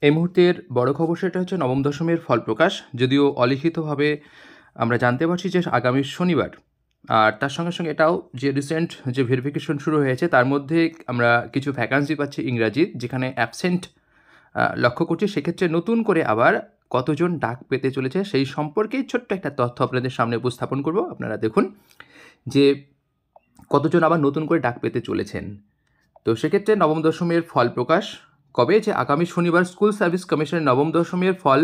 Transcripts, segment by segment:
এই মুহূর্তের বড় খবর সেটা হচ্ছে নবম দশমের ফল প্রকাশ। যদিও অলিখিতভাবে আমরা জানতে পারছি যে আগামী শনিবার। আর তার সঙ্গে, সঙ্গে এটাও যে রিসেন্ট যে ভেরিফিকেশন শুরু হয়েছে তার মধ্যে আমরা কিছু ভ্যাকান্সি পাচ্ছি ইংরাজির, যেখানে অ্যাবসেন্ট লক্ষ্য করছি। সেক্ষেত্রে নতুন করে আবার কতজন ডাক পেতে চলেছে সেই সম্পর্কেই ছোট্ট একটা তথ্য আপনাদের সামনে উপস্থাপন করব। আপনারা দেখুন যে কতজন আবার নতুন করে ডাক পেতে চলেছেন। তো সেক্ষেত্রে নবম দশমের ফল প্রকাশ কবে? যে আগামী শনিবার স্কুল সার্ভিস কমিশনের নবম দশমের ফল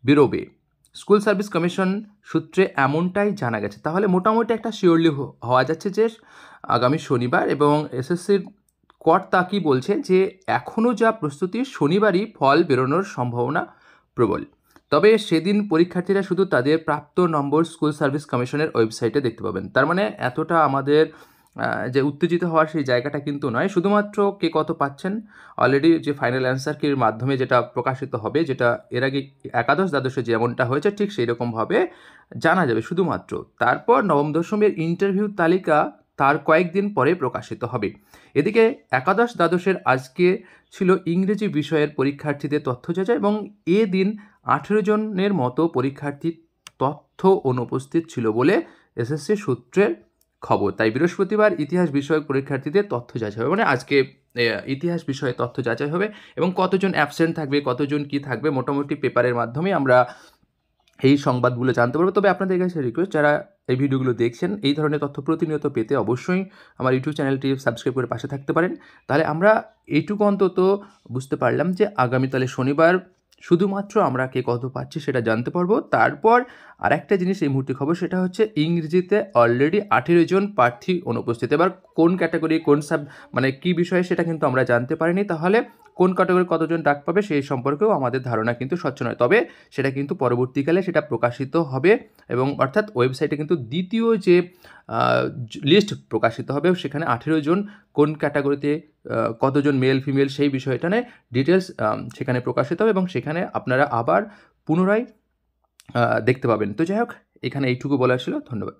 বেরোবে। স্কুল সার্ভিস কমিশন সূত্রে এমনটাই জানা গেছে। তাহলে মোটামুটি একটা শিওরলি হওয়া যাচ্ছে যে আগামী শনিবার, এবং এসএসসির কর্তা কি বলছে যে এখনও যা প্রস্তুতি, শনিবারই ফল বেরোনোর সম্ভাবনা প্রবল। তবে সেদিন পরীক্ষার্থীরা শুধু তাদের প্রাপ্ত নম্বর স্কুল সার্ভিস কমিশনের ওয়েবসাইটে দেখতে পাবেন। তার মানে এতটা আমাদের যে উত্তেজিত হওয়ার সেই জায়গাটা কিন্তু নয়। শুধুমাত্র কে কত পাচ্ছেন অলরেডি যে ফাইনাল অ্যান্সার কির মাধ্যমে যেটা প্রকাশিত হবে, যেটা এর আগে একাদশ দ্বাদশে যেমনটা হয়েছে ঠিক সেই রকমভাবে জানা যাবে শুধুমাত্র। তারপর নবম দশমের ইন্টারভিউ তালিকা তার কয়েকদিন পরে প্রকাশিত হবে। এদিকে একাদশ দ্বাদশের আজকে ছিল ইংরেজি বিষয়ের পরীক্ষার্থীদের তথ্য যাচাই, এবং এদিন 18 জনের মতো পরীক্ষার্থীর তথ্য অনুপস্থিত ছিল বলে এসএসসি সূত্রের খবর। তাই বৃহস্পতিবার ইতিহাস বিষয়ক পরীক্ষার্থীদের তথ্য যাচাই হবে, মানে আজকে ইতিহাস বিষয়ে তথ্য যাচাই হবে, এবং কতজন অ্যাবসেন্ট থাকবে, কতজন কি থাকবে, মোটামুটি পেপারের মাধ্যমে আমরা এই সংবাদগুলো জানতে পারবো। তবে আপনাদের কাছে রিকোয়েস্ট, যারা এই ভিডিওগুলো দেখছেন এই ধরনের তথ্য প্রতিনিয়ত পেতে অবশ্যই আমার ইউটিউব চ্যানেলটি সাবস্ক্রাইব করে পাশে থাকতে পারেন। তাহলে আমরা এইটুকু অন্তত বুঝতে পারলাম যে আগামীকালে শনিবার শুধুমাত্র আমরা কে কত পাচ্ছি সেটা জানতে পারবো। তারপর আর একটা জিনিস এই মুহূর্তে খবর, সেটা হচ্ছে ইংরেজিতে অলরেডি 18 জন প্রার্থী অনুপস্থিত। এবার কোন ক্যাটাগরি, কোন মানে কী বিষয়ে সেটা কিন্তু আমরা জানতে পারিনি। তাহলে কোন ক্যাটাগরি কতজন ডাক পাবে সেই সম্পর্কেও আমাদের ধারণা কিন্তু স্বচ্ছ নয়। তবে সেটা কিন্তু পরবর্তীকালে সেটা প্রকাশিত হবে, এবং অর্থাৎ ওয়েবসাইটে কিন্তু দ্বিতীয় যে লিস্ট প্রকাশিত হবে সেখানে 18 জন কোন ক্যাটাগরিতে কতজন মেল ফিমেল সেই বিষয়টা নিয়ে ডিটেলস সেখানে প্রকাশিত হবে, এবং সেখানে আপনারা আবার পুনরায় দেখতে পাবেন। তো যাই হোক, এখানে এইটুকু বলার ছিল। ধন্যবাদ।